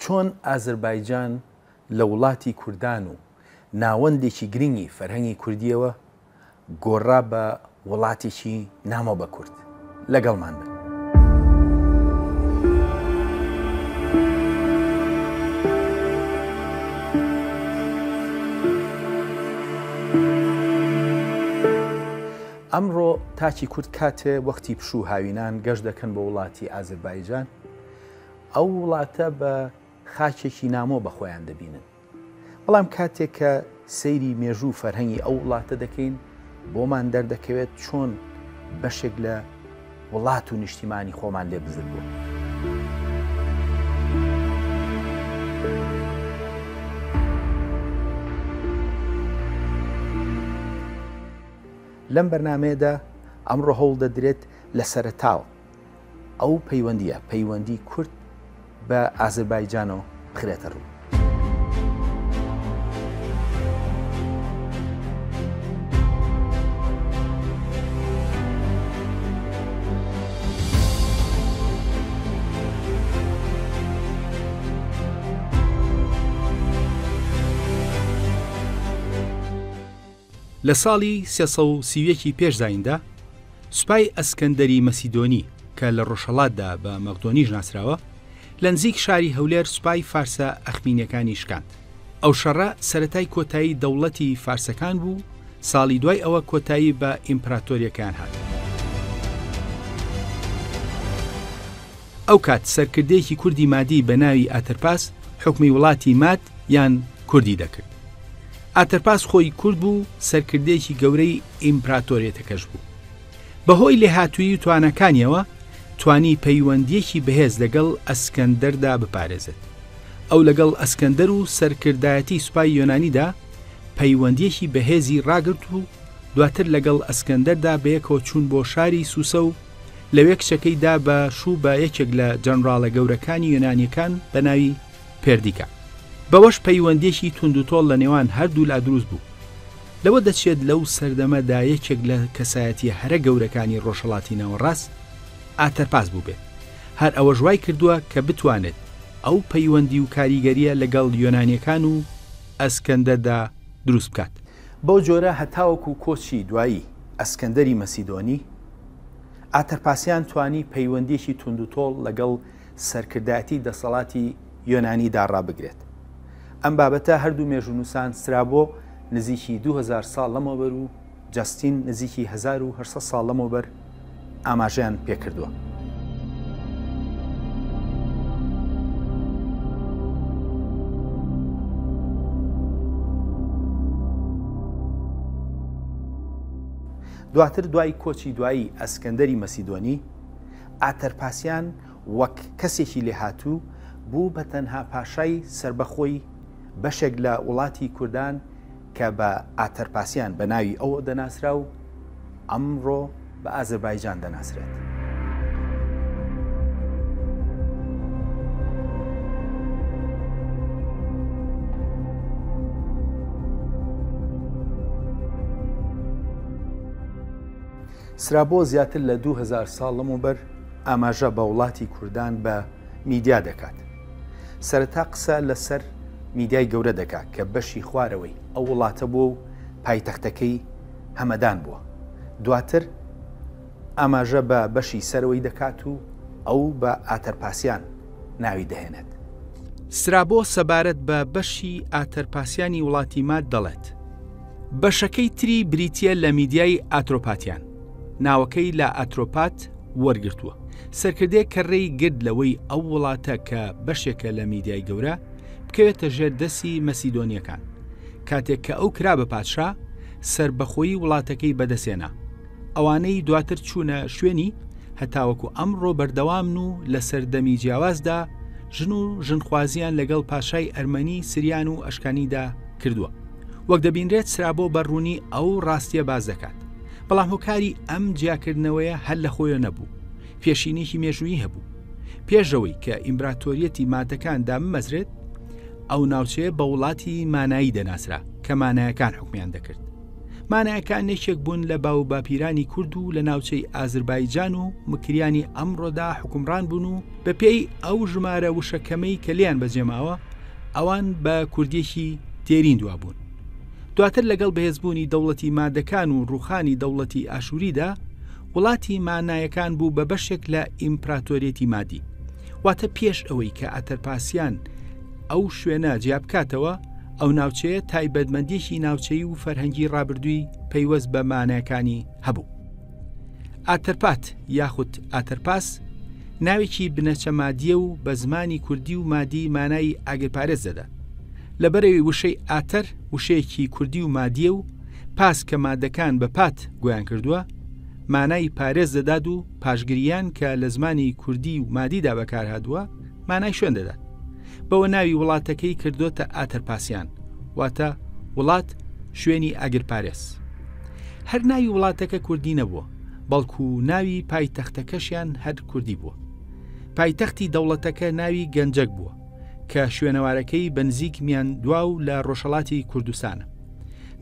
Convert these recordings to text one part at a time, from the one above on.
چۆن ئازەربایجان لە وڵاتی کوردان و ناوەندێکی گرنگی فەرهەنگی کوردیەوە گۆڕا بە وڵاتێکی نامۆ بە کورد. لەگەڵمان بن. ئەمڕۆ تاچی کورد کاتێ وەختی پشوو هاوینان گەشت دەکەن بە وڵاتی ئازەربایجان، ئەو وڵاتە بە خاچێکی نامۆ بە خۆیان دەبینن. بەڵام کاتێک کە سەیری مێژوو فەرهەنگی ئەو وڵاتە دەکەین، بۆمان دەردەکەوێت چۆن بەشێک لە وڵات و نیشتیمانی خۆمان لێ بزر بوو. لەم بەرنامەیەدا ئەمڕۆ هەوڵ دەدرێت لە سەرەتاوە ئەو پەیوەندیە، پەیوەندی کورد بە ئازەربایجانەوە بخرێتە ڕوو. لە ساڵی 330 پێش زایندا سوپای ئەسکەندەری مەسیدۆنی کە لە ڕۆژهەڵاتدا بە مەقدۆنیش ناسراوە لە نزیک شاری هەولێر سوپای فارسە ئەخمینیەکانی شکاند. ئەو شەڕە سەرەتای کۆتایی دەوڵەتی فارسەکان بوو، ساڵی دوای ئەوە کۆتایی بە ئیمپراتۆریەکان هات. ئەو کات سەرکردەیەکی کوردی مادی بە ناوی ئاتەرپاس حکمی وڵاتی مات یان کوردی دەکرد. ئاتەرپاس خۆی کورد بوو، سەرکردەیەکی گەورەی ئیمپراتۆریەتەکەش بوو. بەهۆی لێهاتووی و توانەکانیەوە توانی پەیوەندیەکی بەهێز لەگەڵ ئەسکەندەردا بپارێزێت. ئەو لەگەڵ ئەسکەندەر و سەرکردایەتی سوپای یۆنانیدا پەیوەندیەکی بەهێزی ڕاگرت و دواتر لەگەڵ ئەسکەندەردا بەیەکەوە چوون بۆ شاری سووسە و لەوێ کچەکەیدا بە شوو بە یەکێک لە جەنڕاڵە گەورەکانی یۆنانیەکان بە ناوی پێردیکا. بەوەش پەیوەندیەکی توندوتۆڵ لە نێوان هەردوو لا دروست بوو. لەوە دەچێت لەو سەردەمەدا یەکێک لە کەسایەتی هەرە گەورەکانی ڕۆژهەڵاتی ناوەڕاست ئاتەرپاس بوو بێت. هەر ئەوە ژوای کردووە کە بتوانێت ئەو پەیوەندی و کاریگەریە لەگەڵ یۆنانیەکان و ئەسکەندەردا دروست بکات. بەو جۆرە هەتاوەکو کۆچی دوایی ئەسکەندەری مەسیدۆنی، ئاتەرپاسیان توانی پەیوەندیەکی توندوتۆڵ لەگەڵ سەرکردایەتی دەسەڵاتی یۆنانیدا ڕابگرێت. ئەم بابەتە هەردوو مێژونووسان سترابۆ نزیکی 2000 ساڵ لەمەوبەر و جەستین نزیکی 1800 ساڵ لەمەوبەر ئاماژەیان پێکردووە. دواتر دوای کۆچی دوایی ئەسکەندەری مەسیدۆنی، ئاتەرپاسیان وەک کەسێکی لێهاتوو بوو بە تەنها پاشای سربەخۆی بەشێک لە وڵاتی کوردان کە بە ئاتەرپاسیان بە ناوی ئەوە دەناسرا و ئەمڕۆ بە ئازەربایجان دەناسرێت. سرابۆ زیاتر لە 2000 ساڵ لەمەوبەر ئاماژە بە وڵاتی کوردان بە میدیا دەکات. سەرەتا قسە لەسەر میدیای گەورە دەکات کە بەشی خوارەوەی ئەو وڵاتە بووە و پایتەختەکەی هەمەدان بووە. دواتر ئاماژە بە بەشی سەرەوەی دەکات و ئەو بە ئاتەرپاسیان ناوی دەهێنێت. سرابۆ سەبارەت بە بەشی ئاتەرپاسیانی وڵاتی مات دەڵێت. بەشەکەی تری بریتیە لە میدیای ئاترۆپاتیان. ناوەکەی لە ئاترۆپات وەرگرتووە. سەرکردەیە کە ڕێی گرت لەوەی ئەو وڵاتە کە بەشێکە لە میدیای گەورە بکەوێتە ژێر دەستی مەسیدۆنیەکان. کاتێک کە ئەو کرا بە پادشا، سربەخۆیی وڵاتەکەی بەدەسێنا. ئەوانەی دواتر چوونە شوێنی هەتاوەکو ئەمڕۆ بەردەوامن و لە سەردەمی جیاوازدا ژن و ژنخوازیان لەگەڵ پاشای ئەرمەنی، سریان و ئەشکانیدا کردووە. وەک دەبینرێت سرابۆ بەڕوونی ئەو ڕاستیە باز دەکات. بەڵام هۆکاری ئەم جیاکردنەوەیە هەر لە خۆیە نەبوو. پێشینێکی مێژوویی هەبوو. پێشەوەی کە ئیمپراتۆریەتی مادەکاندا بمەزرێت، ئەو ناوچەیە بە وڵاتی مانایی دەناسرا کە مانایەکان حکمیان دەکرد. مانایەکان نێچێک بوون لە باو باپیرانی کورد و لە ناوچەی ئازربایجان و مکریانی ئەمڕۆدا حکومڕان بوون و بە پێی ئەو ژمارە وشەکەمەی کە لیان بەجێماوە ئەوان بە کوردیەکی تێرین دوا بوون. دواتر لەگەڵ بەهێزبوونی دەوڵەتی مادەکان و ڕوخانی دەوڵەتی ئاشووریدا وڵاتی مانایەکان بوو بە بەشێک لە ئیمپراتۆریەتی مادی، واتە پێش ئەوەی کە ئاتەرپاسیان ئەو شوێنە جیابکاتەوە ئەو ناوچەیە تایبەتمەندیەکی ناوچەی و فەرهەنگی ڕابردووی پەیوەست بە مانایەکانی هەبوو. ئاتەرپات یاخود ئاتەرپاس ناوێکی بنەچە مادیە و بە زمانی کوردی و مادی مانای ئاگرپارێز دەدا. لەبەرەوەی وشەی ئاتەر وشەیەکی کوردی و مادیە و پاس کە مادەکان بە پات گویان کردووە مانای پارێز دەدات و پاشگریان کە لە زمانی کوردی و مادیدا بەکارهاتووە مانای شوێن دەدات. بەوە ناوی وڵاتەکەی کردوتە ئاتەرپاسیان، واتە وڵات شوێنی ئاگرپارێز. هەر ناوی وڵاتەکە کوردی نەبووە، بەڵکو ناوی پایتەختەکەشیان هەر کوردی بووە. پایتەختی دەوڵەتەکە ناوی گەنجەک بووە کە شوێنەوارەکەی بەنزیک میان دوا و لە ڕۆژهەڵاتی کوردستانە.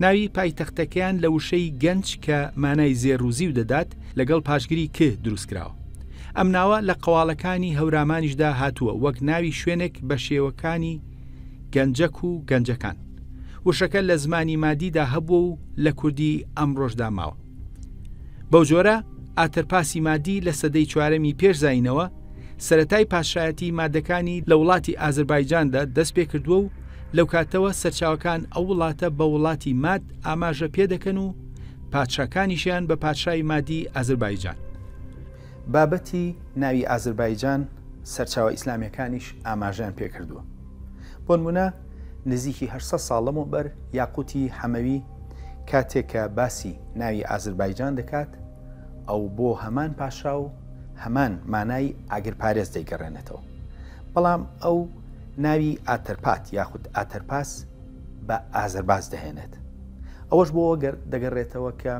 ناوی پایتەختەکەیان لە وشەی گەنج کە مانای زێڕوزی و دەدات لەگەڵ پاشگری کە دروستکراوە. ئەم ناوە لە قەواڵەکانی هەورامانیشدا هاتووە وەک ناوی شوێنێک بە شێوەکانی گەنجەک و گەنجەکان. وشەکە لە زمانی مادیدا هەبوو و لە کوردی ئەمڕۆژدا ماوە. بەو جۆرە ئاتەرپاسی مادی لە سەدەی چوارەمی پێشزاینەوە سەرەتای پاشایەتی مادەکانی لە وڵاتی ئازربایجاندا دەست پێ کردووە و لەو کاتەوە سەرچاوەکان ئەو وڵاتە بە وڵاتی ماد ئاماژە پێ دەکەن و پادشاکانیشیان بە پادشای مادی ئازربایجان. بابەتی ناوی ئازربایجان سەرچاوە ئیسلامیەکانیش ئاماژیان پێکردووە. بۆ نمونە نزیکی 800 ساڵ لەمەوبەر یاقوتی حەمەوی کاتێک کە باسی ناوی ئازربایجان دەکات ئەو بۆ هەمان پاشا و هەمان مانای ئاگرپارێز دەیگەڕێنێتەوە، بەڵام ئەو ناوی ئاتەرپات یاخود ئاتەرپاس بە ئازرباز دەهێنێت. ئەوەش بۆ دەگەڕێتەوە کە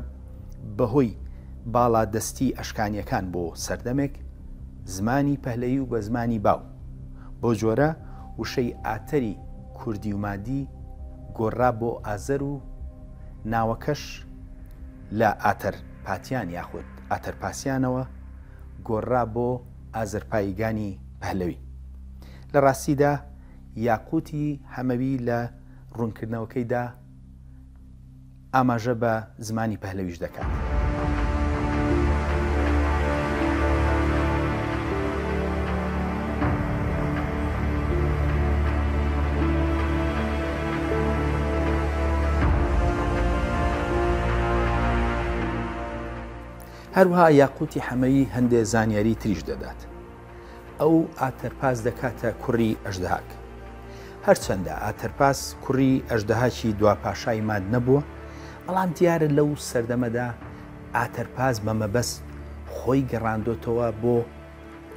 بەهۆی باڵا دەستی ئەشکانیەکان بۆ سەردەمێک زمانی پەهلەیی و بە زمانی باو بۆ جۆرە وشەی ئاتەری کوردی و مادی گۆڕا بۆ ئازەر و ناوەکەش لە ئاتەرپاتیان یاخود ئاتەرپاسیانەوە گۆڕا بۆ ئازرپایگانی پەهلەوی. لە ڕاستیدا یاقوتی حەمەوی لە ڕوونکردنەوەکەیدا ئاماژە بە زمانی پەهلەویش دەکات. هەروەها یاقوتی حەمەوی هەندێک زانیاری تریش دەدات. ئەو ئاتەرپاس دەکاتە کوڕی ئەژدەهاک. هەرچەندە ئاتەرپاس کوڕی ئەژدەهاکی دواپاشای ماد نەبووە، بەڵام دیارە لەو سەردەمەدا ئاتەرپاس بە مەبەست خۆی گەڕاندۆتەوە بۆ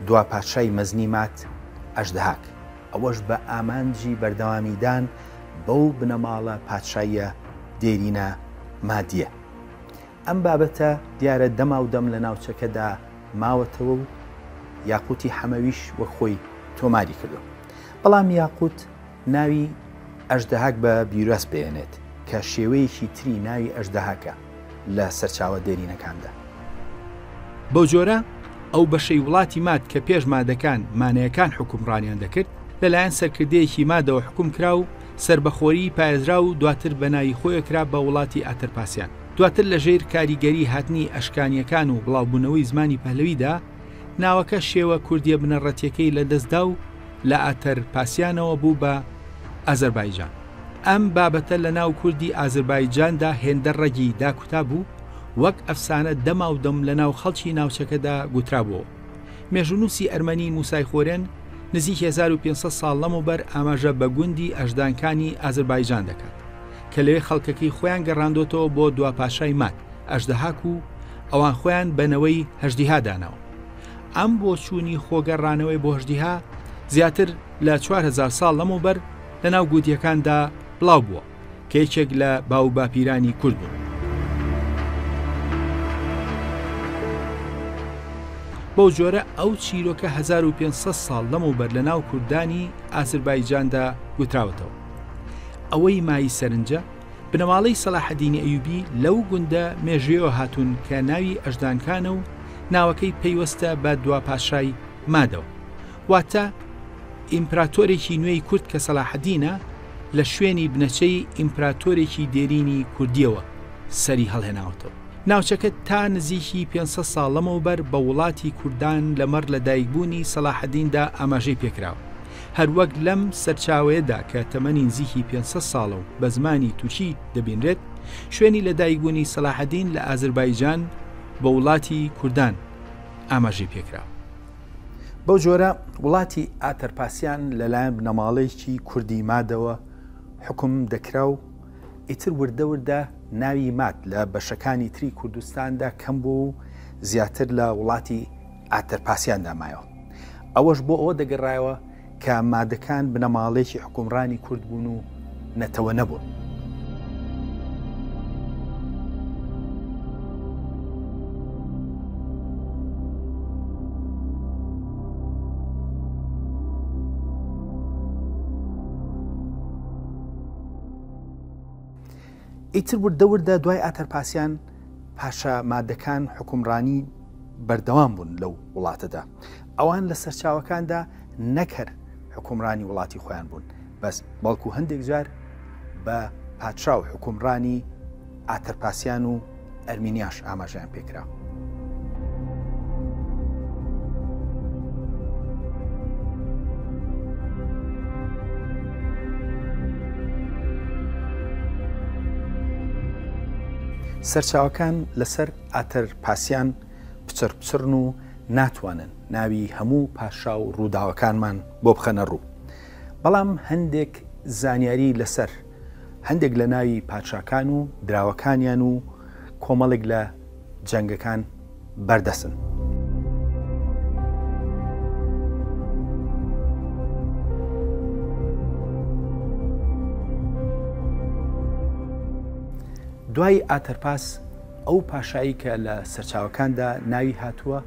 دواپاشای مەزنی مات ئەژدەهاک، ئەوەش بە ئامانجی بەردەوامیدان بەو بنەماڵە پادشاییە دێرینە مادیە. ئەم بابەتە دیارە دەما و دەم لە ناوچەکەدا ماوەتەوە و یاقوتی حەمەویش وە خۆی تۆماری کردو. بەڵام یاقوت ناوی ئەژدەهاک بە بیرۆست بێنێت کە شێوەیەکی تری ناوی ئەژدەهاکە لە سەرچاوە دێرینەکاندا. بەو جۆرە ئەو بەشەی وڵاتی ماد کە پێش مادەکان مانەیەکان حکومڕانیان دەکرد لەلایەن سەرکردەیەکی مادەوە حکوم کرا و سربەخۆری پایەزرا و دواتر بە ناوی خۆی کرا بە وڵاتی ئاتەرپاسیان. دواتر لە ژێر کاریگەری هاتنی ئەشکانیەکان و بڵاوبوونەوەی زمانی پەهلەویدا ناوەکە شێوە کوردیە بنەڕەتیەکەی لە دەستدا و لە ئاتەرپاسیانەوە بوو بە ئازربایجان. ئەم بابەتە لە ناو کوردی ئازربایجاندا هێندە ڕەگی داکوتا بوو وەک ئەفسانە دەما و دەم لە ناو خەڵکی ناوچەکەدا گوترابووە. مێژونووسی ئەرمەنی موسای خۆرێن نزیک 1500 ساڵ لەمەوبەر ئاماژە بە گوندی ئەژدانکانی ئازربایجان دەکات کە لەوێ خەڵکەکەی خۆیان گەڕاندۆتەوە بۆ دواپاشای مات ئەژدەهاک و ئەوان خۆیان بەنەوەی هەژدیها داناوە. ئەم بۆ چوونی خۆگەڕانەوەی بۆ هەژدیها زیاتر لە 4000 ساڵ لەمەوبەر لە ناو گوتیەکاندا بڵاو بووە کە یەکێک لە باو باپیرانی کورد بوو. بەو جۆرە ئەو چیرۆکە 1500 ساڵ لەمەوبەر لە ناو کوردانی ئازربایجاندا گوتراوەتەوە. ئەوەی مای سەرنجە بنەماڵەی سەلاحەدینی ئەیوبی لەو گوندە مێژوێەوە هاتوون کە ناوی ئەژدانکانە و ناوەکەی پەیوەستە بە دوا پاشای مادەوە، واتە ئیمپراتۆرێکی نوێی کورد کە سەلاحەدینە لە شوێنی بنەچەی ئیمپراتۆرێکی دێرینی کوردیەوە سەری هەڵهێناوەتەوە. ناوچەکە تا نزیکی 500 ساڵ لەمەوبەر بە وڵاتی کوردان لەمەڕ لە دایکبوونی سەلاحەدیندا ئاماژەی پێکراوە. هەروەک لەم سەرچاوەیەدا کە تەمەنی نزیکی 500 ساڵە و بە زمانی تورکی دەبینرێت، شوێنی لە دایکبوونی سەلاحەدین لە ئازربایجان بە وڵاتی کوردان ئاماژەی پێکراوە. بەو جۆرە وڵاتی ئاتەرپاسیان لەلایەن بنەماڵەیەکی کوردی مادەوە حکم دەکرا و ئیتر وردە ناوی مات لە بەشەکانی تری کوردستاندا کەم بوو و زیاتر لە وڵاتی ئاتەرپاسیاندا مایەوە. ئەوەش بۆ ئەوە دەگەڕایەوە کە مادەکان بنەماڵەیەکی حکومڕانی کورد بوون و نەتەوە نەبوون. ئیتر وردە دوای ئاتەرپاسیان پاشا مادەکان حکومڕانی بەردەوام بوون لەو وڵاتەدا. ئەوان لە سەرچاوەکاندا نەکەر حکومڕانی وڵاتی خۆیان بوون، بەس بەڵکو هەندێک جار بە پادشا و حکومڕانی ئاتەرپاسیان و ئەرمینیاش ئاماژیان پێکرا. سەرچاوەکان لەسەر ئاتەرپاسیان پچڕن و ناتوانن ناوی هەموو پاشا و ڕووداوەکانمان بۆ بخەنە ڕوو. بەڵام هەندێک زانیاری لەسەر هەندێک لە ناوی پادشاکان و دراوەکانیان و کۆمەڵێک لە جەنگەکان بەردەسن. دوای ئاتەرپاس ئەو پاشایی کە لە سەرچاوەکاندا ناوی هاتووە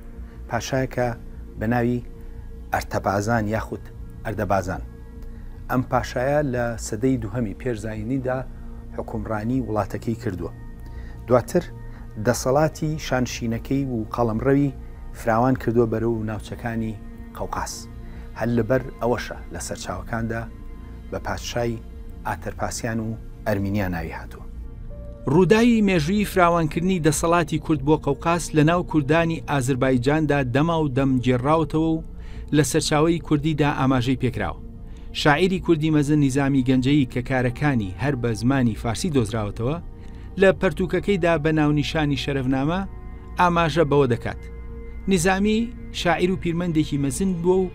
پاشایەکە بە ناوی ئەرتەبازان یاخود ئەردەبازان. ئەم پاشایە لە سەدەی دووهەمی پێشزاینیدا حکومڕانی وڵاتەکەی کردووە. دواتر دەسەڵاتی شانشینەکەی و قەڵەمڕەوی فراوان کردووە بەرەو ناوچەکانی قەوقاس. هەر لەبەر ئەوەشە لە سەرچاوەکاندا بە پادشای ئاتەرپاسیان و ئەرمینیا ناوی هاتووە. ڕووداوی مێژووی فراوانکردنی دەسەڵاتی کورد بۆ قەوقاس لە ناو کوردانی ئازربایجاندا دەما و دەمگێڕاوتەوە و لە سەرچاوەی کوردیدا ئاماژەی پێکراوە. شاعیری کوردی مەزن نیزامی گەنجەیی کە کارەکانی هەر بە زمانی فارسی دۆزراوەتەوە لە پەرتوکەکەیدا بە ناونیشانی شەرەفنامە ئاماژە بەوە دەکات. نیزامی شاعیر و پیرمەندێکی مەزن بووە و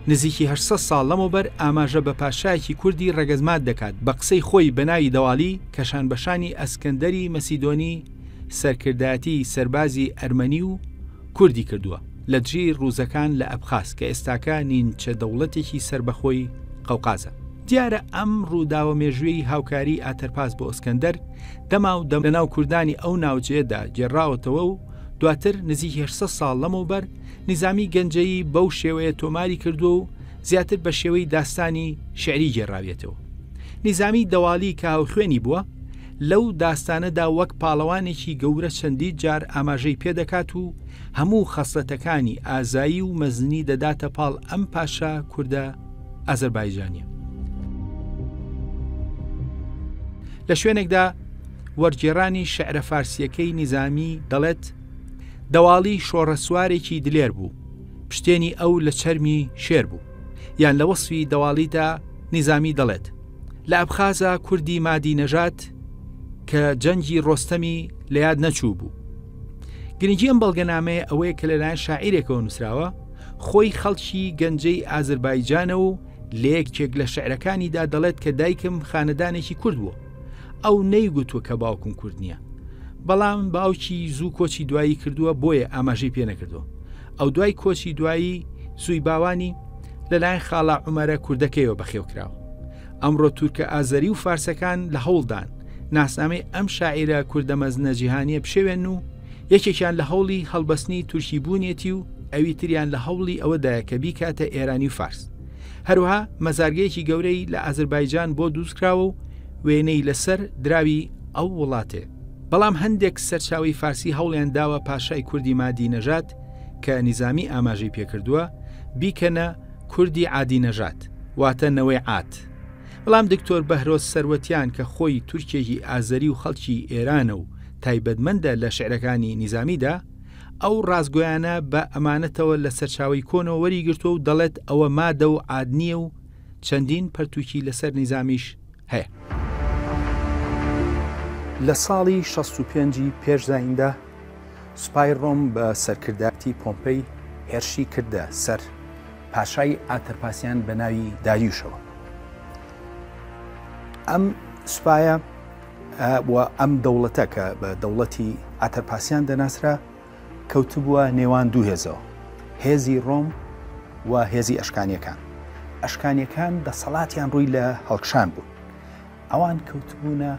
نزیکی 800 ساڵ لەمەوبەر ئاماژە بە پاشایەکی کوردی ڕەگەزمات دەکات بە قسەی خۆی بەناوی دەواڵی کەشان بەشانی ئەسکەندەری مەسیدۆنی سەرکردایەتی سەربازی ئەرمەنی و کوردی کردووە لە دژی ڕووزەکان لە ئەبخاز کە ئێستاکە نیمچە دەوڵەتێکی سربەخۆی قەوقازە. دیارە ئەم ڕووداوە مێژووی هاوکاری ئاتەرپاس بۆ ئەسکەندەر دەما و دەم لەناو کوردانی ئەو ناوچەیەدا جێڕاوەتەوە و دواتر نزیکی 800 ساڵ لەمەوبەر نیزامی گەنجەیی بەو شێوەیە تۆماری کردو و زیاتر بە شێوەی داستانی شعری گێڕاوێتەوە. نیزامی دەواڵی کە هاوخوێنی بووە لەو داستانەدا وەک پاڵەوانێکی گەورە چەندی جار ئاماژەی پێدەکات و هەموو خەسڵەتەکانی ئازایی و مەزنی دەداتە پاڵ ئەم پاشا کووردە ئازەربایجانیە. لە شوێنێکدا وەرگێڕانی شعرە فارسیەکەی نیزامی دەڵێت دەواڵی شۆڕەسوارێکی دلێر بوو، پشتێنی ئەو لە چەرمی شێر بوو. یان لە وەسفی دەواڵیدا نیزامی دەڵێت لە ئەبخازە کوردی مادی نەژات کە جەنگی ڕۆستەمی لە یاد نەچوو بوو. گرنگی ئەم بەڵگەنامەیە ئەوەیە کە لەلایەن شاعیرێکەوە نووسراوە خۆی خەڵکی گەنجەی ئازربایجانە و لە یەکێک لە شعرەکانیدا دەڵێت کە دایکم خانەدانێکی کورد بووە. ئەو نەیگوتووە کە باوکم کورد نییە، بەڵام باوکی زوو کۆچی دوایی کردووە بۆیە ئاماژەی پێ نەکردووە. ئەو دوای کۆچی دوایی زووی باوانی لەلایەن خاڵا عومەرە کوردەکەیەوە بەخێوکراوە. ئەمڕۆ تورکە ئازەری و فارسەکان لە هەوڵدان ناسنامەی ئەم شاعیرە کوردە مەزنە جیهانیە بشێوێن و یەکێکیان لە هەوڵی هەڵبەستنی تورکی بوونیەتی و ئەوی تریان لە هەوڵی ئەوەدایە کە بیکاتە ئێرانی و فارس. هەروەها مەزارگەیەکی گەورەی لە ئازربایجان بۆ دروستکراوە و وێنەی لەسەر دراوی ئەو وڵاتێ. بەڵام هەندێک سەرچاوی فارسی هەوڵیان داوە پاشای کوردی مادی نەژات کە نیزامی ئاماژەی پێکردووە بیکەنە کوردی عادی نەژات واتە نەوەی عات. بەڵام دکتۆر بەهرۆز سەروەتیان کە خۆی تورکێکی ئازەری و خەڵکی ئێرانە و تایبەتمەندە لە شعرەکانی نیزامیدا ئەو ڕازگۆیانە بە ئەمانەتەوە لە سەرچاوی کۆنەوە وەریگرتووە و دەڵێت ئەوە مادە و عادنیە و چەندین پەرتووکی لەسەر نیزامیش هەیە. لە ساڵی 65 پێش زایندا سوپای ڕۆم بە سەرکردایەتی پۆمپەی هێرشی کردە سەر پاشای ئاتەرپاسیان بە ناوی داریوشەوە. ئەم سوپایە ئەم دەوڵەتە کە بە دەوڵەتی ئاتەرپاسیان دەناسرا کەوتبووە نێوان دوو هێزەوە، هێزی ڕۆم و هێزی ئەشکانیەکان. ئەشکانیەکان دەسەڵاتیان ڕووی لە هەڵکشان بوون، ئەوان کەوتبوونە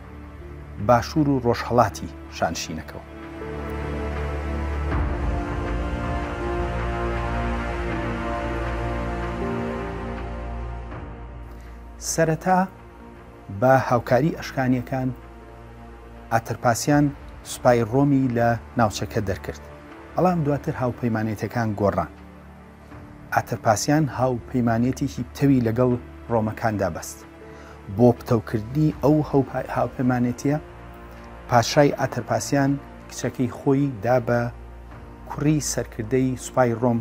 باشوور و ڕۆژهەڵاتی شانشینەکەەوە. سەرەتا بە هاوکاری ئەشکانیەکان ئاتەرپاسیان سوپای ڕۆمی لە ناوچەکە دەرکرد، بەڵام دواتر هاوپەیمانێتەکان گۆڕان. ئاتەرپاسیان هاوپەیمانێتێکی پتەوی لەگەڵ ڕۆمەکاندا بەست. بۆ پتەوکردنی ئەو هاوپەیمانێتیە پاشای ئاتەرپاسیان کچەکەی خۆی دا بە کوڕی سەرکردەی سوپای ڕۆم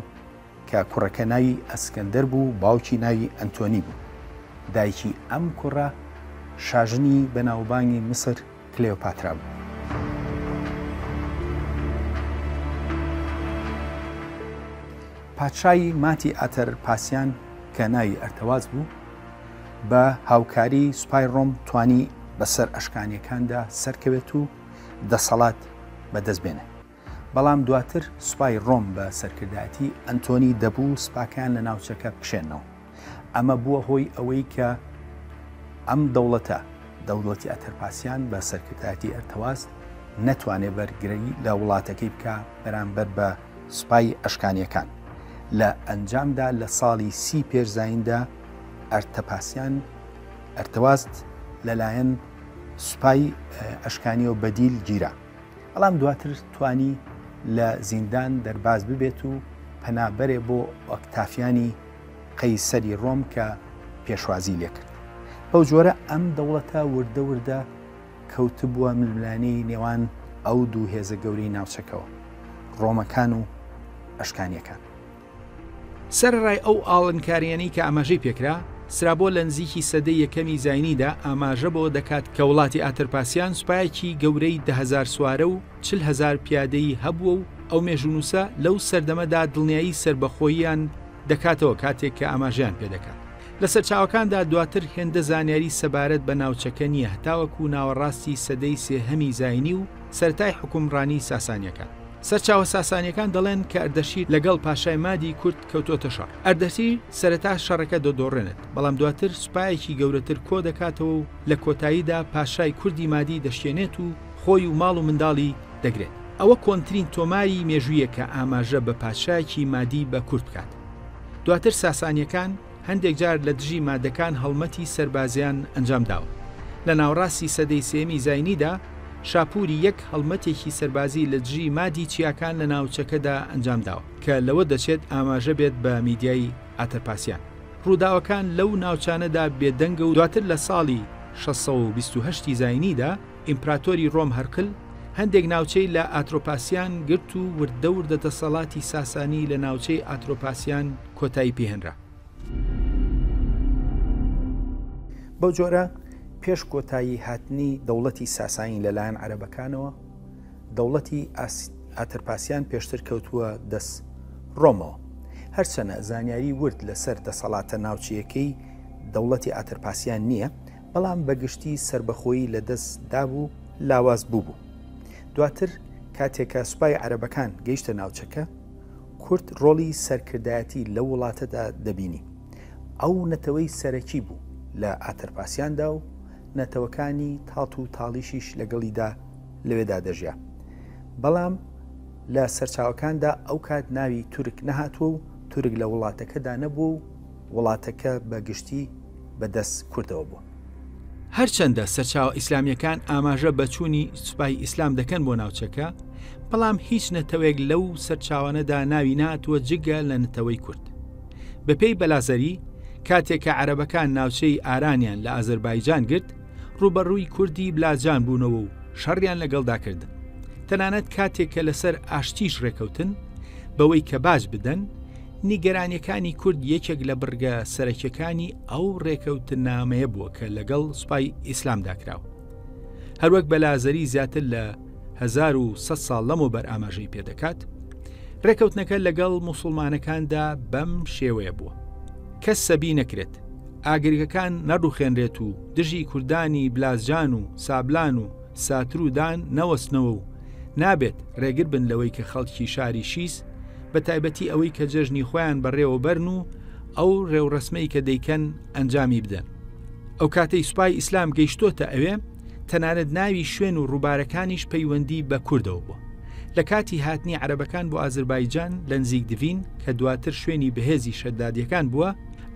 کە کوڕەکە ناوی ئەسکەندەر بوو، باوکی ناوی ئەنتۆنی بوو. دایکی ئەم کوڕە شاژنی بەناوبانگی مسر کلێۆپاترا بوو. پادشای ماتی ئاتەرپاسیان کە ناوی ئەرتەواز بوو بە هاوکاری سوپای ڕۆم توانی بەسەر ئەشکانیەکاندا سەرکەوێت و دەسەڵات بەدەستبێنێ. بەڵام دواتر سوپای ڕۆم بە سەرکردایەتی ئەنتۆنی دەبوو سوپاکان لە ناوچەکە بکشێنەوە. ئەمە بووە هۆی ئەوەی کە ئەم دەوڵەتی ئاتەرپاسیان بە سەرکردایەتی ئەرتەواز نەتوانێت بەرگری لە وڵاتەکەی بکە بەرامبەر بە سوپای ئەشکانیەکان. لە ئەنجامدا لە ساڵی 30 پێش زایندا ئەرتەواست لەلایەن سوپای ئەشکانیەوە بەدیل گیرا، بەڵام دواتر توانی لە زیندان دەرباز ببێت و پەنابەرێ بۆ ئۆکتافیانی قەیسەری ڕۆم کە پێشوازی لێکرد. بەو جۆرە ئەم دەوڵەتە وردە وردە کەوتبووە ململانەی نێوان ئەو دوو هێزە گەورەی ناوچەکەوە، ڕۆمەکان و ئەشکانیەکان. سەرڕای ئەو ئاڵنکاریانی کە ئاماژەی پێکرا سرابۆ لە نزیکی سەدەی یەکەمی زاینیدا ئاماژە بۆ دەکات کە وڵاتی ئاتەرپاسیان سوپایەکی گەورەی 10,000 سوارە و 40,000 پیادەی هەبووە و ئەو مێژونوسە لەو سەردەمەدا دڵنیایی سربەخۆییان دەکاتەوە کاتێک کە ئاماژیان پێدەکات. لە سەرچاوەکاندا دواتر هێندە زانیاری سەبارەت بە ناوچەکە نییە هەتاوەکو ناوەڕاستی سەدەی سێهەمی زاینی و سەرەتای حکومڕانی ساسانیەکان. سەرچاوە ساسانیەکان دەڵێن کە ئەردەشیر لەگەڵ پاشای مادی کورد کەوتۆتە شەڕ. ئەردەشیر سەرەتا شەڕەکە دۆڕێنێت، بەڵام دواتر سوپایەکی گەورەتر کۆ دەکاتەوە و لە کۆتاییدا پاشای کوردی مادی دەشێنێت و خۆی و ماڵ و منداڵی دەگرێت. ئەوە کۆنترین تۆماری مێژوویە کە ئاماژە بە پاشایەکی مادی بە کورد بکات. دواتر ساسانیەکان هەندێک جار لە دژی مادەکان هەڵمەتی سەربازیان ئەنجام داوە. لە ناوڕاستی سەدەی سێمی زاینیدا شاپوری یەک هەڵمەتێکی سەربازی لە دژی مادی چیاکان لە ناوچەکەدا ئەنجام داوە کە لەوە دەچێت ئاماژە بێت بە میدیای ئاتەرپاسیان. ڕووداوەکان لەو ناوچانەدا بێدەنگە و دواتر لە ساڵی 628 زاینیدا ئیمپراتۆری ڕۆم هەرقل هەندێک ناوچەی لە ئاترۆپاسیان گرت و وردە وردە دەسەڵاتی ساسانی لە ناوچەی ئاترۆپاسیان کۆتایی پێهێنرا. بەو جۆرە پێش کۆتایی هاتنی دەوڵەتی ساسانی لەلایەن عەرەبەکانەوە دەوڵەتی ئاتەرپاسیان پێشتر کەوتووە دەست ڕۆمەوە. هەرچەنە زانیاری ورد لەسەر دەسەڵاتە ناوچیەکەی دەوڵەتی ئاتەرپاسیان نییە، بەڵام بەگشتی سربەخۆیی لە دەست دابوو لاواز بوو. دواتر کاتێکە سوپای عەرەبەکان گەیشتە ناوچەکە، کورد ڕۆڵی سەرکردایەتی لە وڵاتەدا دەبینی. ئەو نەتەوەی سەرەکی بوو لە ئاتەرپاسیاندا و نەتەوەکانی تاڵ و تاڵیشیش لەگەڵیدا لەوێدا دەژیا. بەڵام لە سەرچاوەکاندا ئەو کات ناوی تورک نەهاتووە و تورک لە وڵاتەکەدا نەبوو و وڵاتەکە بەگشتی بەدەست کوردەوە بوو. هەرچەندە سەرچاوە ئیسلامیەکان ئاماژە بەچوونی سوپای ئیسلام دەکەن بۆ ناوچەکە، بەڵام هیچ نەتەوەیەک لەو سەرچاوانەدا ناوی ناتوە جگە لە نەتەوەی کورد. بەپێی بەلازەری کاتێک کە عەرەبەکان ناوچەی ئارانیان لە ئازەربایجان گرت، ڕوبەڕووی کوردی بلاجان بوونەوە و شەڕیان لەگەڵداکردن. تەنانەت کاتێک کە لەسەر ئاشتیش ڕێکەوتن بەوەی کە باش بدەن، نیگەرانیەکانی کورد یەکێک لە بڕگە سەرەکیەکانی ئەو ڕێکەوتن نامەیە بووە کە لەگەڵ سوپای ئیسلام داکراوە. هەروەک بەلازەری زیاتر لە 1100 ساڵ لەمەوبەر ئاماژەی پێدەکات، ڕێکەوتنەکە لەگەڵ موسڵمانەکاندا بەم شێوەیە بووە. کەس سەبی نەکرێت، ئاگرەکان نەڕوخێنرێت و دژی کوردانی بلازجان و سابلان و ساترودان نەوەستنەوە و نابێت ڕێگر بن لەوەی کە خەڵکی شاری شیس بە تایبەتی ئەوەی کە جەژنی خۆیان بەڕێوە بەرن و ئەو ڕێوڕسمەی کە دەیکەن ئەنجامی بدەن. ئەو کاتەی سوپای ئیسلام گەیشتۆتە ئەوێ، تەنانەت ناوی شوێن و ڕووبارەکانیش پەیوەندی بە کوردەوە بووە. لە کاتی هاتنی عەرەبەکان بۆ ئازەربایجان لە نزیک دڤین کە دواتر شوێنی بەهێزی شەدادیەکان بووە،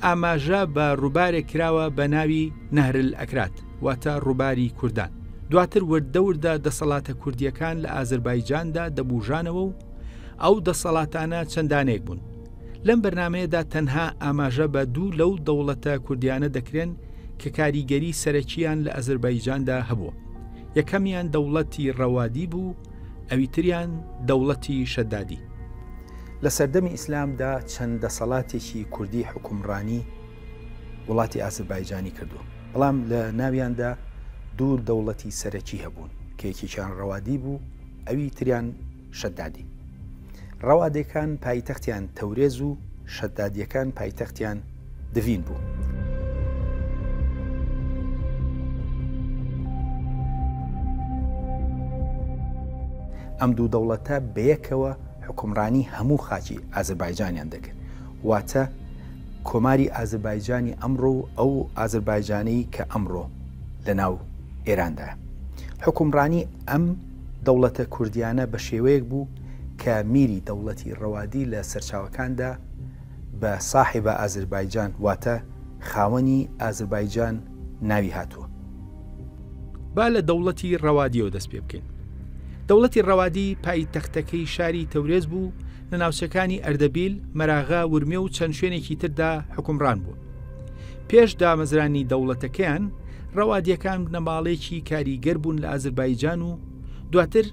ئاماژە بە ڕووبارێک کراوە بە ناوی نەهرل ئەکرات، واتە ڕووباری کوردان. دواتر وردەوردە دەسەڵاتە کوردیەکان لە ئازەربایجاندا دەبوژانەوە و ئەو دەسەڵاتانە چەندانێک بوون. لەم بەرنمەیەدا تەنها ئاماژە بە دوو لەو دەوڵەتە کوردیانە دەکرێن کە کاریگەری سەرەکییان لە ئەزەربایجاندا هەبووە. یەکەمیان دەوڵەتی ڕەوادی بوو، ئەویتریان دەوڵەتی شەدادی. لە سەردەمی ئیسلامدا چەند دەسەڵاتێکی کوردی حکومڕانی وڵاتی ئازەربایجانی کردو، بەڵام لە ناویاندا دوور دەوڵەتی سەرەکی هەبوون کە یەکێکیان ڕەوادی بوو، ئەوی تریان شەدادی. ڕەوادەکان پایتەختیان تەورێز و شەدادیەکان پایتەختیان دڤین بوو. ئەم دوو دەوڵەتە بەیەکەوە حکومڕانی هەموو خاکی ئازەربایجانیان دەکرد، واتە کۆماری ئازەربایجانی ئەمڕۆ و ئەو ئازەربایجانەی کە ئەمڕۆ لە ناو ئێراندایە. حکومڕانی ئەم دەوڵەتە کوردیانە بە شێوەیەک بوو کە میری دەوڵەتی ڕەوادی لە سەرچاوەکاندا بە ساحیبە ئازەربایجان واتە خاوەنی ئازەربایجان ناوی هاتووە. با لە دەوڵەتی ڕەوادیەوە دەست پێ بکەین. دەوڵەتی ڕەوادی پایتەختەکەی شاری تەورێز بوو، لە ناوچەکانی ئەردەبیل، مەراغا، ورمێ و چەند شوێنێکی تردا حکومڕان بوو. پێش دامەزرانی دەوڵەتەکەیان، ڕەوادیەکان بنەماڵێکی کاریگەر بوون لە ئازەربایجان و دواتر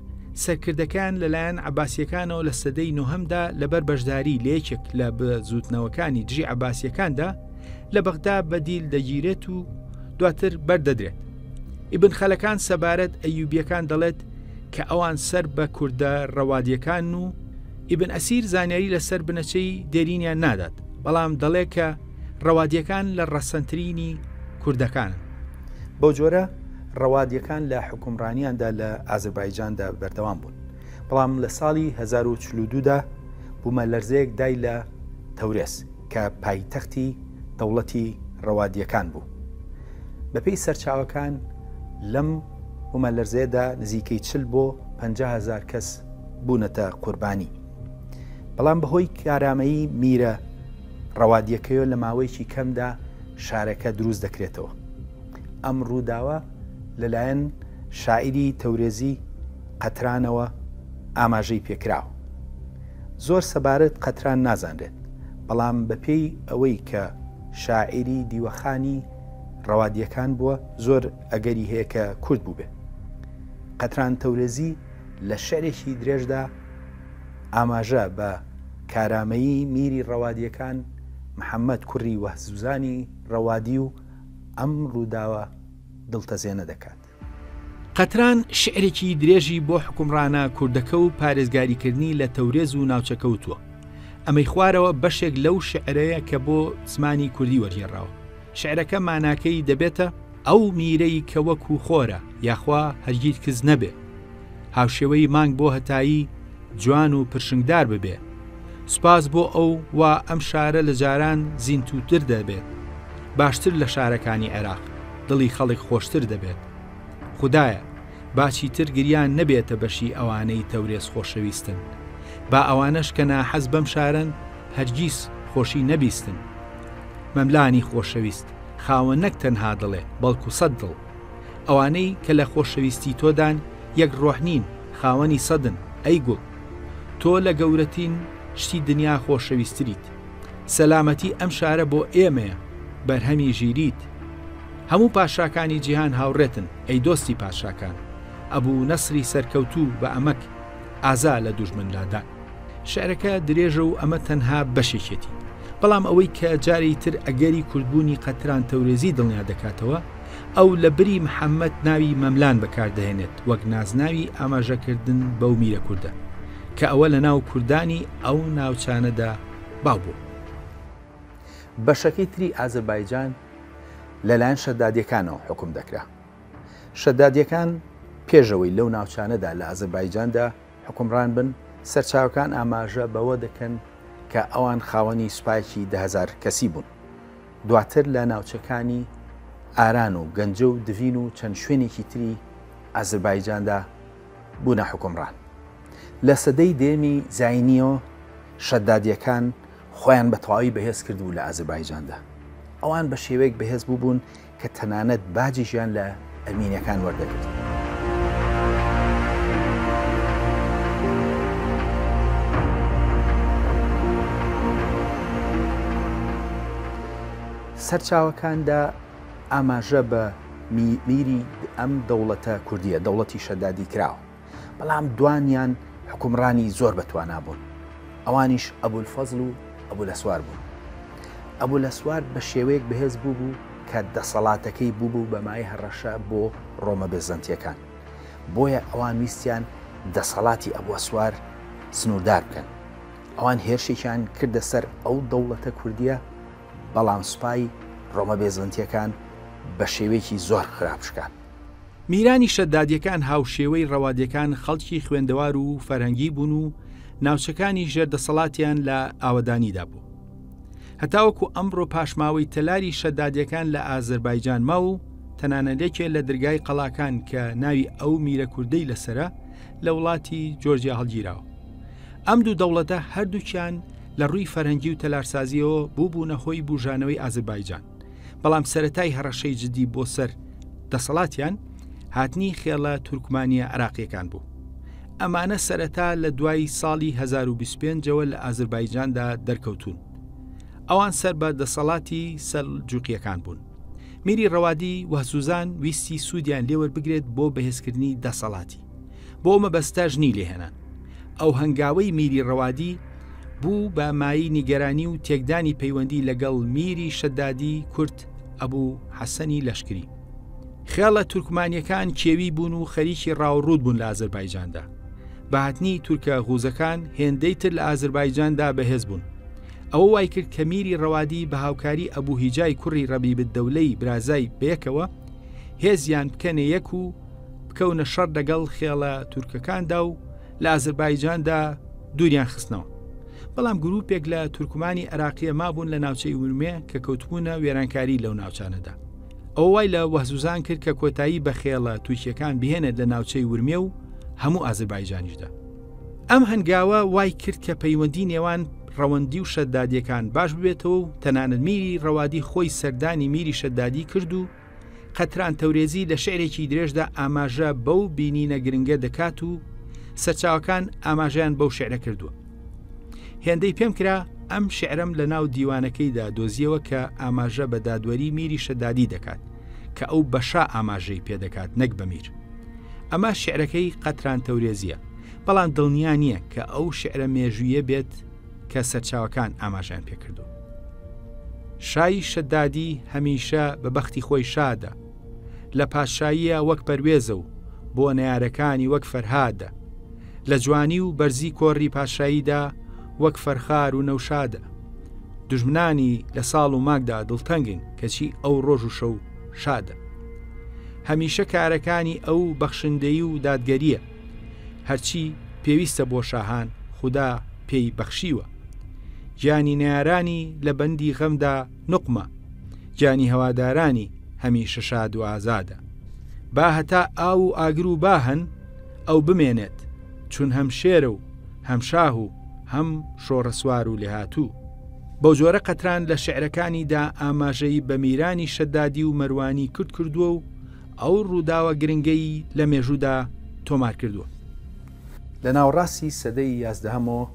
سەرکردەکان لەلایەن عەباسیەکانەوە لە سەدەی نۆهەمدا لەبەر بەشداری لە یەکێک لە بزوتنەوەکانی دژی عەباسیەکاندا لە بەغدا بەدیل دەگیرێت و دواتر بەردەدرێت. ئیبن خەلەکان سەبارەت ئەیوبیەکان دەڵێت کە ئەوان سەر بە کووردە ڕەوادیەکان و ئیبن ئەسیر زانیاری لەسەر بنەچەی دێرینیان نادات، بەڵام دەڵێ کە ڕەوادیەکان لە ڕەسەنترینی کوردەکانن. بەو جۆرە ڕەوادیەکان لە حکومڕانیاندا لە ئازەربایجاندا بەردەوام بوون، بەڵام لە ساڵی 1942دا بوومە لەرزەیەک دای لە تەورێز کە پایتەختی دەوڵەتی ڕەوادیەکان بوو. بەپێی سەرچاوەکان لەم بوومە لەرزەیەدا نزیکەی 40 بۆ 50,000 کەس بوونەتە قوربانی، بەڵام بەهۆی کارامەیی میرە ڕەوادیەکەیەوە لە ماوەیەکی کەمدا شارەکە دروست دەکرێتەوە. ئەم ڕووداوە لەلایەن شاعیری تەورێزی قەترانەوە ئاماژەی پێکراوە. زۆر سەبارەت قەتران نازانرێت، بەڵام بەپێی ئەوەی کە شاعیری دیوەخانی ڕەوادیەکان بووە، زۆر ئەگەری هەیە کە کورد بوو بێ. قەتران تەورێزی لە شعرێکی درێژدا ئاماژە بە کارامەیی میری ڕەوادیەکان محەممەد کوڕی وەهزوزانی ڕەوادی و ئەم ڕووداوە دڵتەزێنە دەکات. قەتران شعرێکی درێژی بۆ حکومڕانە کوردەکە و پارێزگاریکردنی لە تەورێز و ناوچەکەوتووە. ئەمەی خوارەوە بەشێک لەو شعرەیە کە بۆ زمانی کوردی وەرگێڕاوە. شعرەکە ماناکەی دەبێتە ئەو میرەی کە وەکو خۆرە یاخوا هەرگیز کەس نەبێ، هاوشێوەی مانگ بۆ هەتایی جوان و پرشنگدار ببێ. سوپاس بۆ ئەو وا ئەم شارە لە جاران زیینتوتر دەبێت، باشتر لە شارەکانی عێراق، دڵی خەڵک خۆشتر دەبێت. خودایە باچی تر گریان نەبێتە بەشی ئەوانەی تەورێز خۆشەویستن، با ئەوانەش کە ناحەز بەم شارن هەرگیز خۆشی نەبیستن. مەملانی خۆشەویست خاوە نەک تەنها دڵێ بەڵکو 100 دڵ ئەوانەی کە لە خۆشەویستی تۆدان یەک ڕۆحنین خاوەنی سەدن ئەی گوڵ تۆ لە گەورەترین شتی دنیا خۆشەویستریت سەلامەتی ئەم شارە بۆ ئێمەیە بەرهەمی ژیریت هەموو پاشاکانی جیهان هاوڕێتن ئەی دۆستی پاشاکان ئەبوو نەسری سەرکەوتوو بە ئەمەک ئازا لە دوژمنلادان شعرەکە درێژە و ئەمە تەنها بەشێکێتی بەڵام ئەوەی کە جارێکی تر ئەگەری کوردبوونی قەتران تەورێزی دڵنیا دەکاتەوە ئەو لە بری محەممەد ناوی مەملان بەکاردەهێنێت وەک نازناوی ئاماژەکردن بەو میرە کووردە کە ئەوە لە ناو کوردانی ئەو ناوچانەدا باو بوو. بەشەکەی تری ئازەربایجان لەلایەن شەدادیەکانەوە حکوم دەکرا. شەدادیەکان پێشەوەی لەو ناوچانەدا لە ئازەربایجاندا حکومڕان بن سەرچاوەکان ئاماژە بەوە دەکەن کە ئەوان خاوەنی سوپایەکی 10,000 کەسی بوون. دواتر لە ناوچەکانی ئاران و گەنجە و دوین و چەند شوێنێکی تری ئازەربایجاندا بوونە حکومڕان. لە سەدەی دێمی زاینیەوە شەدادیەکان خۆیان بە تەواوی بەهێز کردبوو لە ئازەربایجاندا. ئەوان بە شێوەیەک بەهێز بووبوون کە تەنانەت باجیشیان لە ئەرمینیەکان وەردەگرت. سەرچاوەکاندا ئاماژە بە میری ئەم دەوڵەتە کوردیە دەوڵەتی شەدادی کراوە بەڵام دوانیان حکومڕانی زۆر بەتوانا بوون. ئەوانیش ئەبولفەزڵ و ئەبولەسوار بوون. ئەبولەسوار بە شێوەیەک بەهێز بوو کە دەسەڵاتەکەی بوو بە مای هەڕەشە بۆ ڕۆمە بێزەنتیەکان بۆیە ئەوان ویستیان دەسەڵاتی ئەبوەسوار سنووردار بکەن. ئەوان هێرشێکیان کردە سەر ئەو دەوڵەتە کوردیە بەڵام سوپای ڕۆمە بێزەنتیەکان بە شێوەیەکی زۆر خراپشکان. میرانی شەدادیەکان هاوشێوەی ڕەوادیەکان خەڵکی خوێندەوار و فەرهەنگی بوون و ناوچەکانی ژێردەسەڵاتیان لە ئاوەدانیدا بوو. هەتاوەکو ئەمڕۆ پاشماوەی تەلاری شەدادیەکان لە ئازەربایجان ما و تەنانەتێکێ لە دەرگای قەڵاکان کە ناوی ئەو میرە کوردەی لەسرە لە وڵاتی جۆرجیا هەڵگیراوە. ئەم دوو دەوڵەتە هەردووکیان لە ڕووی فەرهەنگی و تەلارسازیەوە بووبوونە هۆی بوژانەوەی ئازەربایجان بەڵام سەرەتای هەڕەشەی جدی بۆ سەر دەسەڵاتیان هاتنی خێڵە تورکمانیە عراقیەکان بوو. ئەمانە سەرەتا لە دوای ساڵی 1925ەوە لە ئازەربایجاندا دەرکەوتون. ئەوان سەر بە دەسەڵاتی سەلجوقیەکان بوون. میری ڕەوادی وەسوزان ویستی سوودیان لێوەربگرێت بۆ بەهێزکردنی دەسەڵاتی بۆ مەبەستە ژنی لێهێنان. ئەو هەنگاوەی میری ڕەوادی بوو بە مایی نیگەرانی و تێکدانی پەیوەندی لەگەڵ میری شەدادی کورد ئەبوو حەسەنی لەشکری. خێڵە تورکمانیەکان کێوی بوون و خەریکی ڕاوڕوود بوون لە ئازەربایجاندا. بەهاتنی تورکە غوزەکان هێندەی تر لە ئازەربایجاندا بەهێز بوون. ئەوە وای کرد کە میری ڕەوادی بە هاوکاری ئەبوو هیجای کوڕی ڕەبیبددەولەی برازای بەیەکەوە هێزیان بکەنێ یەک و بکەونە شەڕ لەگەڵ خێڵە تورکەکاندا و لە ئازەربایجاندا دووریان خستنەوە. بەڵام گروپێک لە تورکمانی عراقیە مابوون لە ناوچەی ورمێ کە کەوتبوونە وێرانکاری لەو ناوچانەدا. ئەو وای لە وەهزوزان کرد کە کۆتایی بە خێڵە تووشیەکان بهێنێت لە ناوچەی ورمێ و هەموو ئازەربایجانیشدا. ئەم هەنگاوە وای کرد کە پەیوەندی نێوان ڕەوەندی و شەدادیەکان باش ببێتەوە و تەنانەت میری ڕەوادی خۆی سەردانی میری شەدادی کرد و قەتران تەورێزی لە شعرێکی درێژدا ئاماژە بەو بینینە گرنگە دەکات و سەرچاوەکان ئاماژیان بەو شعرە کردووە. هێندەی پێم کرا ئەم شعرم لە ناو دیوانەکەیدا دۆزیەوە کە ئاماژە بە دادوەری میری شەدادی دەکات کە ئەو بەشا ئاماژەی پێدەکات نەک بەمیر. ئەمە شعرەکەی قەتران تەورێزیە بەڵام دڵنیا نییە کە ئەو شعرە مێژویە بێت کە سەرچاوەکان ئاماژیان پێکردو. شای شەدادی هەمیشە بە بەختی خۆی شادە لە پاشاییە وەک پەروێزە و بۆ نەیارەکانی وەک فەرهادە لە جوانی و بەرزی کۆڕی پاشاییدا وەک فەرخار و نەوشادە دژمنانی لە ساڵ و ماگدا دڵتەنگن کەچی ئەو ڕۆژ و شەو شادە هەمیشە کارەکانی ئەو بەخشندەی و دادگەریە هەرچی پێویستە بۆ شاهان خوددا پێی بەخشیوە گیانی نارانی لە بەندی غەمدا نوقمە گیانی هەوادارانی هەمیشە شاد و ئازادە با هەتا ئاو و ئاگر و باهن ئەو بمێنێت چون هەم شێرە و هەم شاه و هەم شۆڕە سوار و لێهاتوو. بەو جۆرە قەتران لە شعرەکانیدا ئاماژەی بە میرانی شەدادی و مەروانی کردووە و ئەو ڕووداوە گرنگەی لە مێژوودا تۆمار کردووە. لە ناوەڕاستی سەدەی 11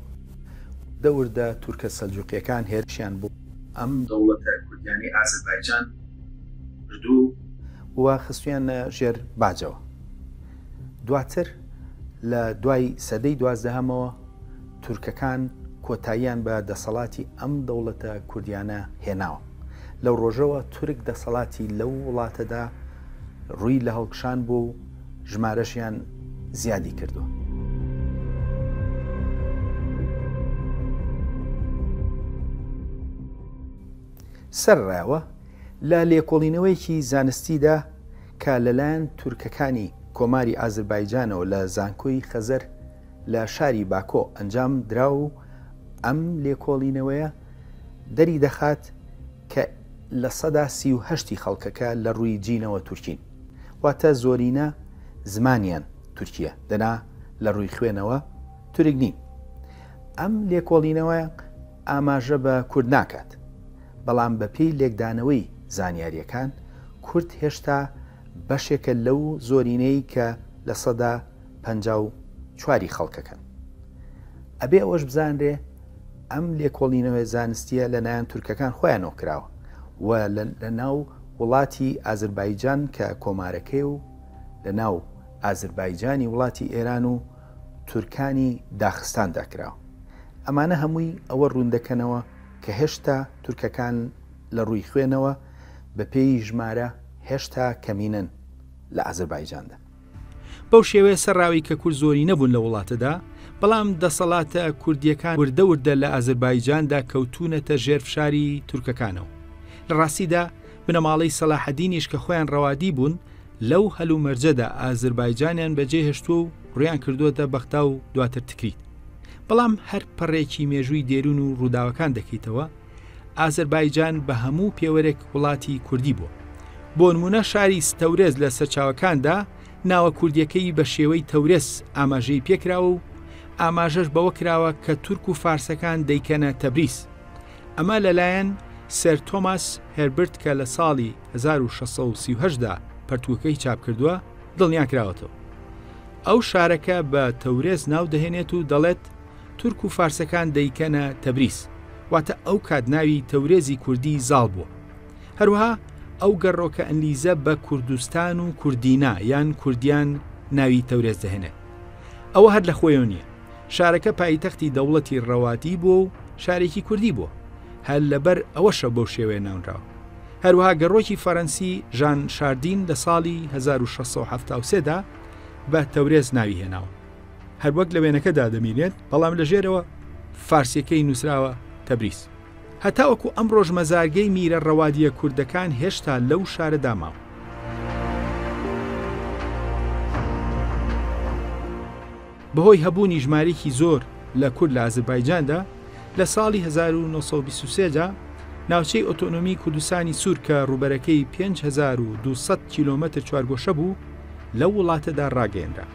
دەوردە تورکە سەلجوقیەکان هێرشیان بوو ئەم دەوڵەتە کوردیانی ئازەربایجان بردوو و خستویانە ژێر باجەوە. دواتر لە دوای سەدەی 12 تورکەکان کۆتاییان بە دەسەڵاتی ئەم دەوڵەتە کوردیانە هێناوە. لەو ڕۆژەوە تورک دەسەڵاتی لەو وڵاتەدا ڕووی لە هەڵکشان بوو و ژمارەشیان زیادی کردووە. سەرڕاوە لە لێکۆڵینەوەیەکی زانستیدا کە لەلایەن تورکەکانی کۆماری ئازربایجانەوە لە زانکۆی خەزەر لە شاری باکۆ ئەنجام درا و ئەم لێکۆڵینەوەیە دەری دەخات کە لە 38 خەڵکەکە لە ڕووی جینەوە تورکین، واتە زۆرینە زمانیان تورکیە دەنا لە ڕووی خوێنەوە تورک نین. ئەم لێکۆڵینەوە ئاماژە بە کورد ناکات، بەڵام بەپێی لێکدانەوەی زانیاریەکان کورد هێشتا بەشێکە لەو زۆرینەی کە لە 54 خەڵکەکەن. ئەبێ ئەوەش بزانرێ ئەم لێکۆڵینەوەی زانستیە لە نایەن تورکەکان خۆیانەوە کراوە و لە ناو وڵاتی ئازربایجان کە کۆمارەکەی و لە ناو ئازربایجانی وڵاتی ئێران و تورکانی داخستاندا کراوە. ئەمانە هەمووی ئەوە ڕوندەکەنەوە کە هێشتا تورکەکان لە ڕووی خوێنەوە بە پێی ژمارە هێشتا کەمینن لە ئازربایجاندا. بەو شێوەیە سەرڕاوی کە کورد زۆری نەبوون لە وڵاتەدا، بەڵام دەسەڵاتە کوردیەکان وردە لە ئازربایجاندا کەوتونەتە ژێرفشاری تورکەکانەوە. لە ڕاستیدا بنەماڵەی سەلاحەدینیش کە خۆیان ڕەوادی بوون لەو هەلومەرجەدا ئازربایجانیان بەجێ هێشتووە و ڕویان کردووەتە بەختا و دواتر تکریت. بەڵام هەر پەڕێکی مێژووی دێرون و ڕووداوەکان دەکەیتەوە، ئازربایجان بە هەموو پێوەرێک وڵاتی کوردی بووە. بۆ نمونە شاری تەورێز لە سەرچاوەکاندا ناوە کوردیەکەی بە شێوەی تەورێز ئاماژەی پێکراوە و ئاماژەش بەوە کراوە کە تورک و فارسەکان دەیکەنە تەبریز. ئەمە لەلایەن سەر تۆماس هێربرت کە لە ساڵی 1638دا پەرتووەکەی چاپ کردووە دڵنیا کراوەتەوە. ئەو شارەکە بە تەورێز ناو دەهێنێت و دەڵێت تورک و فارسەکان دەیکەنە تەبریز، واتە ئەو کات ناوی تەورێزی کوردی زاڵ بووە. هەروەها ئەو گەڕۆکە ئەنلیزە بە کوردستان و کوردینا یان کوردیان ناوی تەورێز دەهێنێت. ئەوە هەر لە خۆیەوە نییە، شارەکە پایتەختی دەوڵەتی ڕەواتی بووە و شارێکی کوردی بووە، هەر لەبەر ئەوەشە بەو شێوەیە ناونراوە. هەروەها گەڕۆکی فەڕەنسی ژان شاردین لە ساڵی 1673دا بە تەورێز ناوی هێناوە، هەر وەک لە وێنەکەدا دەمینێت، بەڵام لە ژێرەوە فارسیەکەی نووسراوە تەبریز. هەتا وەکو ئەم ڕۆژ مەزارگەی میرە ڕەوادیە کوردەکان هێشتا لەو شارەدا ماوە. بەهۆی هەبوونی ژمارەیەکی زۆر لە کورد لە ئازربایجاندا لە ساڵی 1923دا ناوچەی ئۆتۆنۆمی کوردستانی سوور کە ڕوبەرەکەی 5200 کیلۆمەتر چوارگۆشە بوو لەو وڵاتەدا ڕاگەیەنرا.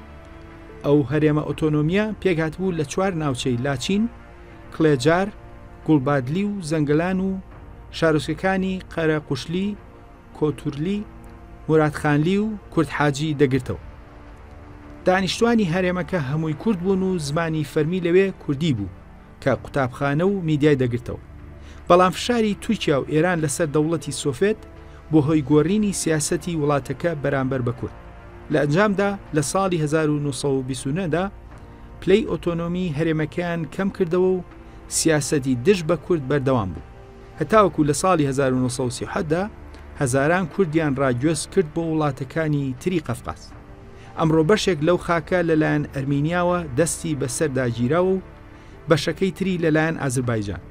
ئەو هەرێمە ئۆتۆنۆمیە پێکهات بوو لە 4 ناوچەی لاچین، کڵێجار، گوڵبادلی و زەنگەلان و شارۆچکەکانی قەرەقوشلی، کۆتورلی، مورادخانلی و کوردحاجی دەگرتەوە. دانیشتوانی هەرێمەکە هەمووی کورد بوون و زمانی فەرمی لەوێ کوردی بوو کە قوتابخانە و میدیای دەگرتەوە. بەڵام فشاری تورکیا و ئێران لەسەر دەوڵەتی سۆڤێت بۆ هۆی گۆڕینی سیاسەتی وڵاتەکە بەرامبەر بە کورد. لە ئەنجامدا لە ساڵی 1929دا پلەی ئۆتۆنۆمی هەرێمەکەیان کەم کردەوە و سیاسەتی دژ بە کورد بەردەوام بوو، هەتاوەکو لە ساڵی 1930دا هەزاران کوردیان ڕاگوێز کرد بۆ وڵاتەکانی تری قەفقاز. ئەمڕۆ بەشێک لەو خاکە لەلایەن ئەرمینیاوە دەستی بەسەرداگیراوە و بەشەکەی تری لەلایەن ئازربایجان.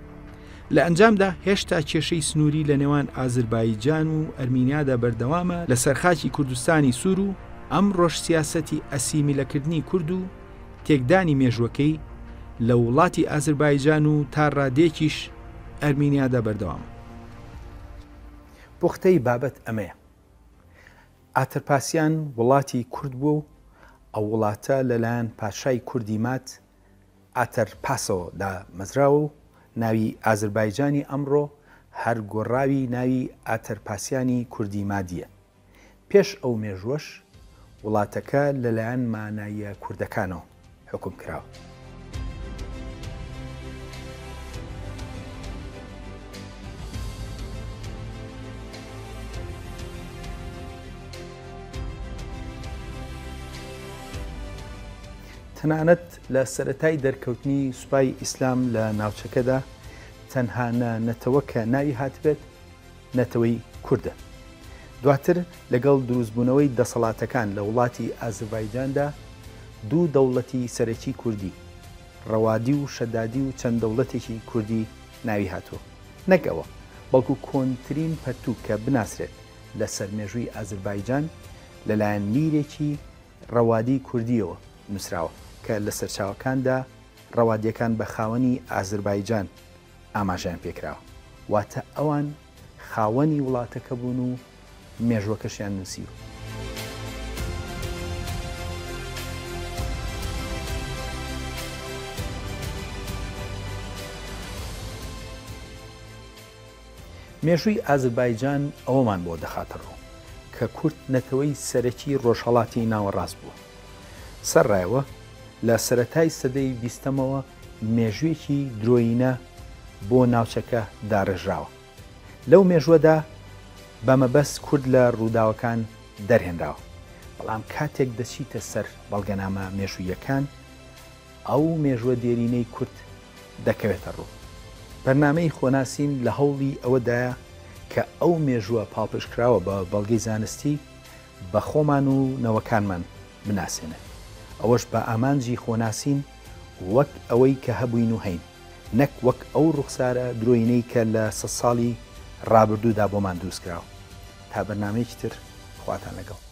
لە ئەنجامدا هێشتا کێشەی سنووری لە نێوان ئازربایجان و ئەرمینیادا بەردەوامە لە سەرخاکی کوردستانی سوور و ئەم ڕۆژ سیاسەتی ئەسیمیلەکردنی کورد و تێکدانی مێژوەکەی لە وڵاتی ئازربایجان و تا ڕادێکیش ئەرمینیادا بەردەوام. پوختەی بابەت ئەمەیە. ئاتەرپاسیان وڵاتی کورد بوو و ئەو وڵاتە لەلایەن پاشای کوردی مات ئاتەرپاسەوە دا مەزراوە و ناوی ئازربایجانی ئەمڕۆ هەر گۆڕاوی ناوی ئاتەرپاسیانی کوردی مادیە. پێش ئەو مێژوەش وڵاتەکە لەلایەن مانایە کوردەکانەوە حکوم کراوە. تەنانەت لە سەرەتای دەرکەوتنی سوپای ئیسلام لە ناوچەکەدا تەنها نەتەوە کە ناوی هاتبێت نەتەوەی کووردە. دواتر لەگەڵ دروستبوونەوەی دەسەڵاتەکان لە وڵاتی ئازەربایجاندا دوو دەوڵەتی سەرەکی کوردی، ڕەوادی و شەدادی و چەند دەوڵەتێکی کوردی ناوی هاتووە. نەک ئەوە، بەڵکو کۆنترین پەرتوو کە بناسرێت لە سەرمێژووی ئازەربایجان لەلایەن میرێکی ڕەوادی کوردیەوە نووسراوە کە لە سەرچاوەکاندا ڕەوادیەکان بە خاوەنی ئازەربایجان ئاماژیان پێکراوە، واتە ئەوان خاوەنی وڵاتەکە بوون و مێژوەکەشیان نووسیوە. مێژووی ئازەربایجان ئەوەمان بۆ دەخاتەڕۆ کە کورد نەتەوەی سەرەکی ڕۆژهەڵاتی ناوەڕاست بووە. سەرڕایەوە لە سەرەتای سەدەی 20ەمەوە مێژوویەکی درۆینە بۆ ناوچەکە داڕێژراوە. لەو مێژوەدا بەمەبەست کورد لە ڕووداوەکان دەرهێنراوە، بەڵام کاتێک دەچیتە سەر بەڵگەنامە مێژوویەکان ئەو مێژوە دێرینەی کورد دەکەوێتە ڕوو. بەرنامەی خۆناسین لە هەوڵی ئەوەدایە کە ئەو مێژووە پاڵپشکراوە بە بەڵگەی زانستی بە خۆمان و نەوەکانمان بناسێنێت. ئەوەش بە ئامانجی خۆناسین وەک ئەوەی کە هەبووین و هەین، نەک وەک ئەو ڕوخسارە درۆینەی کە لە 100 ساڵی ڕابردوودا بۆمان دروستکراوە. تا بەرنامەیەکی تر خواتان لەگەڵ.